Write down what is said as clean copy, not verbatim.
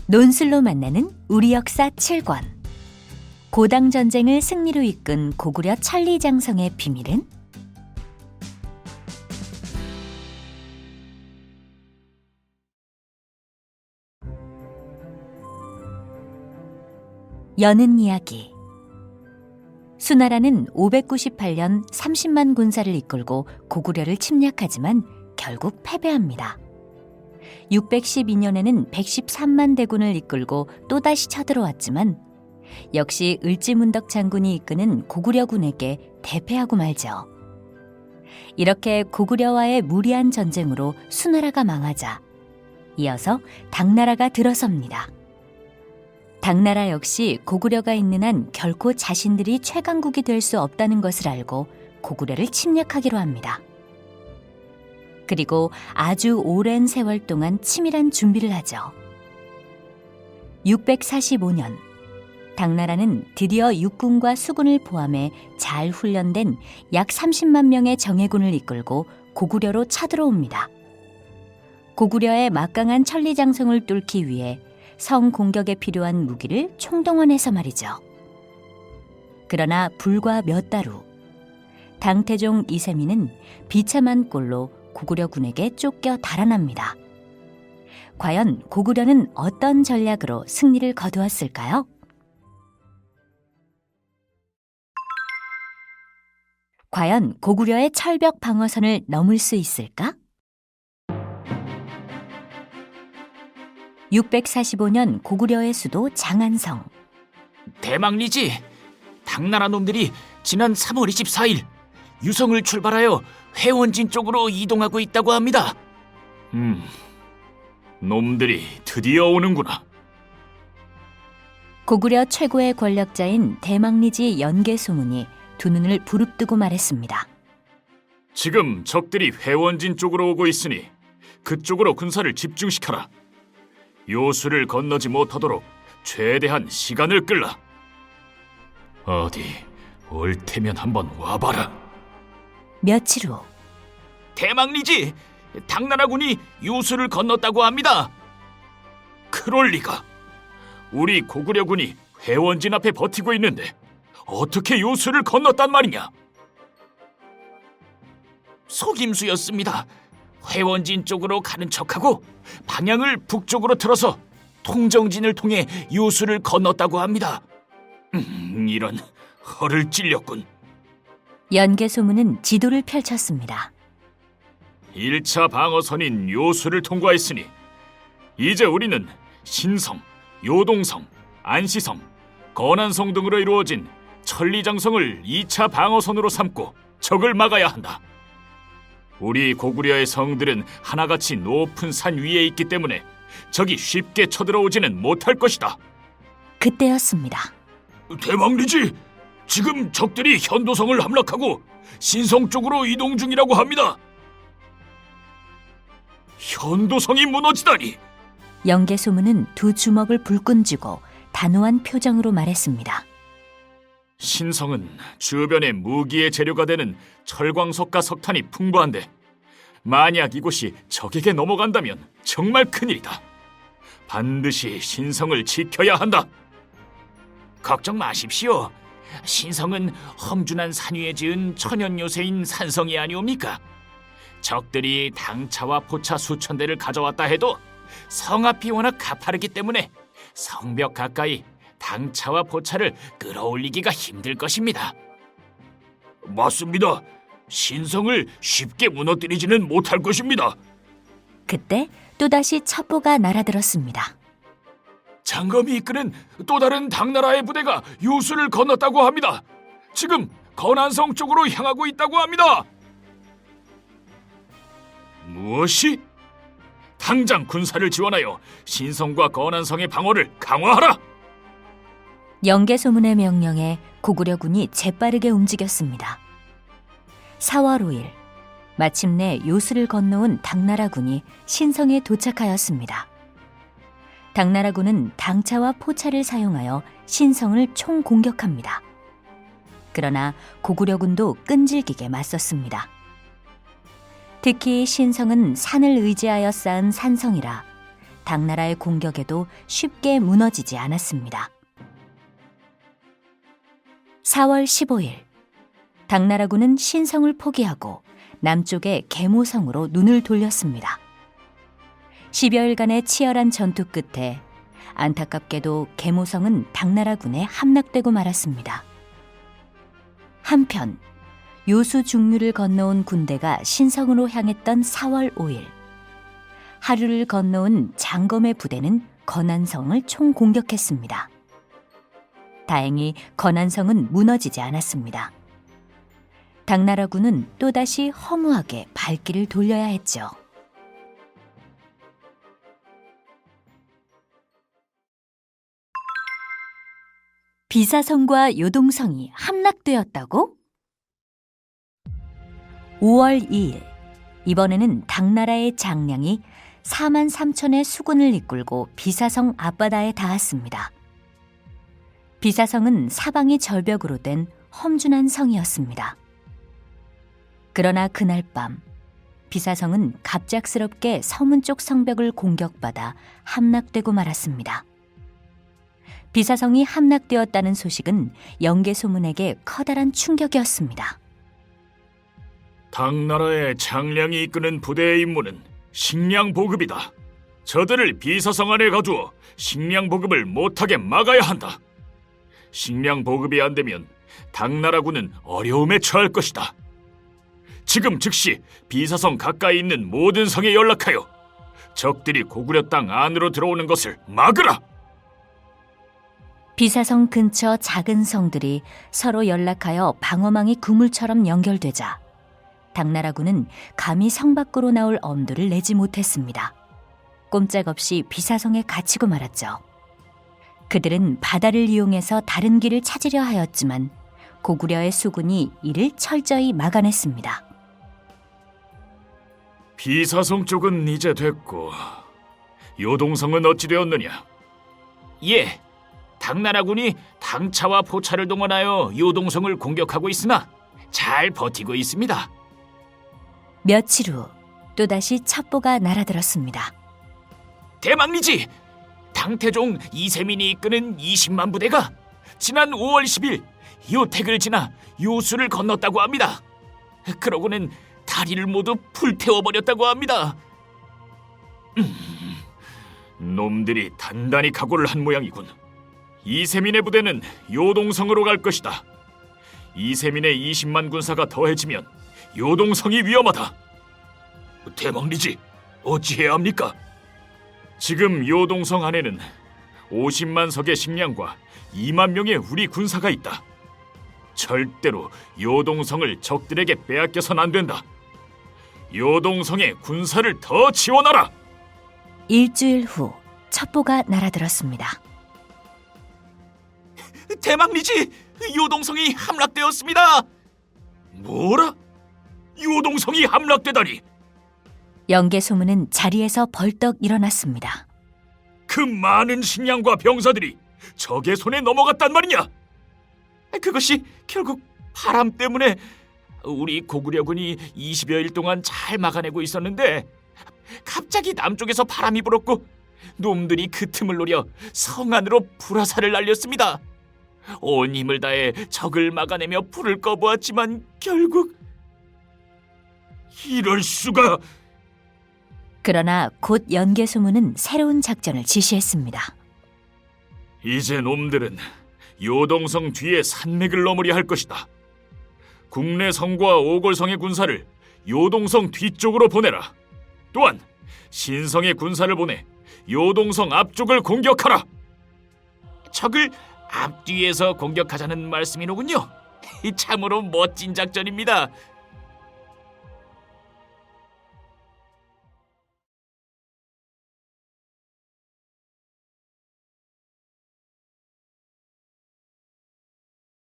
논술로 만나는 우리 역사 7권. 고당 전쟁을 승리로 이끈 고구려 천리장성의 비밀은? 여는 이야기. 수나라는 598년 30만 군사를 이끌고 고구려를 침략하지만 결국 패배합니다. 612년에는 113만 대군을 이끌고 또다시 쳐들어왔지만 역시 을지문덕 장군이 이끄는 고구려군에게 대패하고 말죠. 이렇게 고구려와의 무리한 전쟁으로 수나라가 망하자 이어서 당나라가 들어섭니다. 당나라 역시 고구려가 있는 한 결코 자신들이 최강국이 될 수 없다는 것을 알고 고구려를 침략하기로 합니다. 그리고 아주 오랜 세월 동안 치밀한 준비를 하죠. 645년, 당나라는 드디어 육군과 수군을 포함해 잘 훈련된 약 30만 명의 정예군을 이끌고 고구려로 쳐들어옵니다. 고구려의 막강한 천리장성을 뚫기 위해 성 공격에 필요한 무기를 총동원해서 말이죠. 그러나 불과 몇 달 후, 당태종 이세민은 비참한 꼴로 고구려군에게 쫓겨 달아납니다. 과연 고구려는 어떤 전략으로 승리를 거두었을까요? 과연 고구려의 철벽 방어선을 넘을 수 있을까? 645년 고구려의 수도 장안성. 대망리지, 당나라 놈들이 지난 3월 24일 유성을 출발하여 회원진 쪽으로 이동하고 있다고 합니다. 놈들이 드디어 오는구나. 고구려 최고의 권력자인 대망리지 연개소문이 두 눈을 부릅뜨고 말했습니다. 지금 적들이 회원진 쪽으로 오고 있으니 그쪽으로 군사를 집중시켜라. 요수를 건너지 못하도록 최대한 시간을 끌라. 어디 올 테면 한번 와봐라. 며칠 후, 대망리지, 당나라군이 요수를 건넜다고 합니다. 그럴 리가. 우리 고구려군이 회원진 앞에 버티고 있는데 어떻게 요수를 건넜단 말이냐? 속임수였습니다. 회원진 쪽으로 가는 척하고 방향을 북쪽으로 틀어서 통정진을 통해 요수를 건넜다고 합니다. 이런 허를 찔렸군. 연개소문은 지도를 펼쳤습니다. 1차 방어선인 요수를 통과했으니 이제 우리는 신성, 요동성, 안시성, 건안성 등으로 이루어진 천리장성을 2차 방어선으로 삼고 적을 막아야 한다. 우리 고구려의 성들은 하나같이 높은 산 위에 있기 때문에 적이 쉽게 쳐들어오지는 못할 것이다. 그때였습니다. 대망리지, 지금 적들이 현도성을 함락하고 신성 쪽으로 이동 중이라고 합니다. 현도성이 무너지다니! 연개소문은 두 주먹을 불끈 쥐고 단호한 표정으로 말했습니다. 신성은 주변의 무기의 재료가 되는 철광석과 석탄이 풍부한데 만약 이곳이 적에게 넘어간다면 정말 큰일이다. 반드시 신성을 지켜야 한다. 걱정 마십시오. 신성은 험준한 산 위에 지은 천연 요새인 산성이 아니옵니까? 적들이 당차와 포차 수천 대를 가져왔다 해도 성 앞이 워낙 가파르기 때문에 성벽 가까이 당차와 포차를 끌어올리기가 힘들 것입니다. 맞습니다. 신성을 쉽게 무너뜨리지는 못할 것입니다. 그때 또다시 첩보가 날아들었습니다. 장검이 이끄는 또 다른 당나라의 부대가 요수를 건넜다고 합니다. 지금 건안성 쪽으로 향하고 있다고 합니다. 무엇이? 당장 군사를 지원하여 신성과 건안성의 방어를 강화하라! 연개소문의 명령에 고구려군이 재빠르게 움직였습니다. 4월 5일, 마침내 요수를 건너온 당나라군이 신성에 도착하였습니다. 당나라군은 당차와 포차를 사용하여 신성을 총공격합니다. 그러나 고구려군도 끈질기게 맞섰습니다. 특히 신성은 산을 의지하여 쌓은 산성이라 당나라의 공격에도 쉽게 무너지지 않았습니다. 4월 15일, 당나라군은 신성을 포기하고 남쪽의 계모성으로 눈을 돌렸습니다. 10여일간의 치열한 전투 끝에 안타깝게도 계모성은 당나라군에 함락되고 말았습니다. 한편 요수 중류를 건너온 군대가 신성으로 향했던 4월 5일, 하류를 건너온 장검의 부대는 건안성을 총공격했습니다. 다행히 건안성은 무너지지 않았습니다. 당나라군은 또다시 허무하게 발길을 돌려야 했죠. 비사성과 요동성이 함락되었다고? 5월 2일, 이번에는 당나라의 장량이 4만 3천의 수군을 이끌고 비사성 앞바다에 닿았습니다. 비사성은 사방이 절벽으로 된 험준한 성이었습니다. 그러나 그날 밤, 비사성은 갑작스럽게 서문 쪽 성벽을 공격받아 함락되고 말았습니다. 비사성이 함락되었다는 소식은 영계소문에게 커다란 충격이었습니다. 당나라의 장량이 이끄는 부대의 임무는 식량 보급이다. 저들을 비사성 안에 가두어 식량 보급을 못하게 막아야 한다. 식량 보급이 안 되면 당나라군은 어려움에 처할 것이다. 지금 즉시 비사성 가까이 있는 모든 성에 연락하여 적들이 고구려 땅 안으로 들어오는 것을 막으라. 비사성 근처 작은 성들이 서로 연락하여 방어망이 그물처럼 연결되자 당나라군은 감히 성 밖으로 나올 엄두를 내지 못했습니다. 꼼짝없이 비사성에 갇히고 말았죠. 그들은 바다를 이용해서 다른 길을 찾으려 하였지만 고구려의 수군이 이를 철저히 막아냈습니다. 비사성 쪽은 이제 됐고 요동성은 어찌 되었느냐? 예, 당나라군이 당차와 포차를 동원하여 요동성을 공격하고 있으나 잘 버티고 있습니다. 며칠 후 또다시 첩보가 날아들었습니다. 대망리지! 당태종 이세민이 이끄는 20만 부대가 지난 5월 10일 요택을 지나 요수를 건넜다고 합니다. 그러고는 다리를 모두 불태워버렸다고 합니다. 놈들이 단단히 각오를 한 모양이군. 이세민의 부대는 요동성으로 갈 것이다. 이세민의 20만 군사가 더해지면 요동성이 위험하다. 대망리지, 어찌해야 합니까? 지금 요동성 안에는 50만 석의 식량과 2만 명의 우리 군사가 있다. 절대로 요동성을 적들에게 빼앗겨선 안 된다. 요동성에 군사를 더 지원하라. 일주일 후 첩보가 날아들었습니다. 대망리지! 요동성이 함락되었습니다! 뭐라? 요동성이 함락되다니! 영계소문은 자리에서 벌떡 일어났습니다. 그 많은 식량과 병사들이 적의 손에 넘어갔단 말이냐? 그것이 결국 바람 때문에 우리 고구려군이 20여일 동안 잘 막아내고 있었는데 갑자기 남쪽에서 바람이 불었고 놈들이 그 틈을 노려 성 안으로 불화살을 날렸습니다. 온 힘을 다해 적을 막아내며 불을 꺼보았지만 결국 이럴 수가! 그러나 곧 연계소문은 새로운 작전을 지시했습니다. 이제 놈들은 요동성 뒤에 산맥을 넘으려 할 것이다. 국내 성과 오골성의 군사를 요동성 뒤쪽으로 보내라. 또한 신성의 군사를 보내 요동성 앞쪽을 공격하라. 적을 앞뒤에서 공격하자는 말씀이로군요. 참으로 멋진 작전입니다.